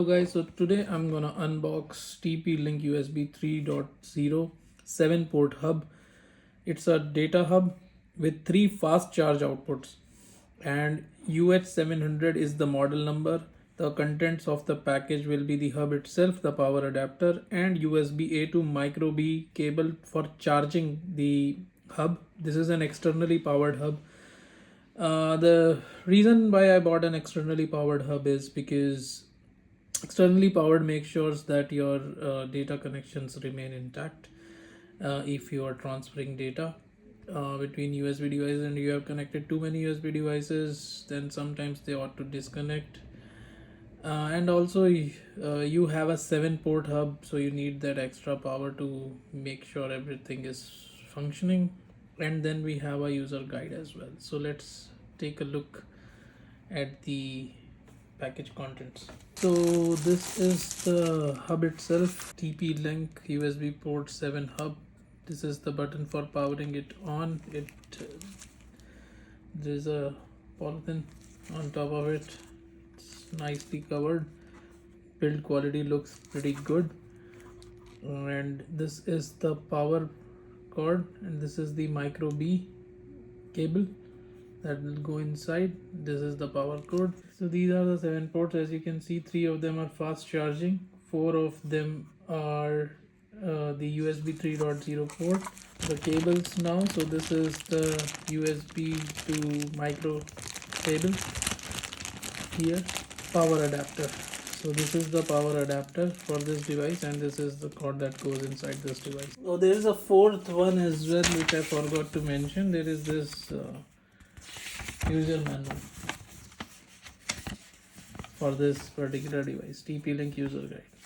Hello guys, so today I'm gonna unbox TP-Link USB 3.0 7-port hub. It's a data hub with 3 fast charge outputs, and UH700 is the model number. The contents of the package will be the hub itself, the power adapter, and USB A to micro B cable for charging the hub. This is an externally powered hub. The reason why I bought an externally powered hub is because externally powered makes sure that your data connections remain intact. If you are transferring data between USB devices and you have connected too many USB devices, then sometimes they ought to disconnect. And also, you have a 7-port hub, so you need that extra power to make sure everything is functioning. And then we have a user guide as well. So let's take a look at the package contents. So this is the hub itself, TP-Link USB port 7 hub. This is the button for powering it on. There's a polythene on top of it. It's nicely covered. Build quality looks pretty good. And this is the power cord, and this is the micro B cable that will go inside. This is the power cord. So these are the 7 ports. As you can see, 3 of them are fast charging, 4 of them are the USB 3.0 port. The cables now, so this is the USB to micro cable here. Power adapter, so this is the power adapter for this device, and this is the cord that goes inside this device. Oh, there is a fourth one as well which I forgot to mention. There is this user manual for this particular device, TP-Link user guide.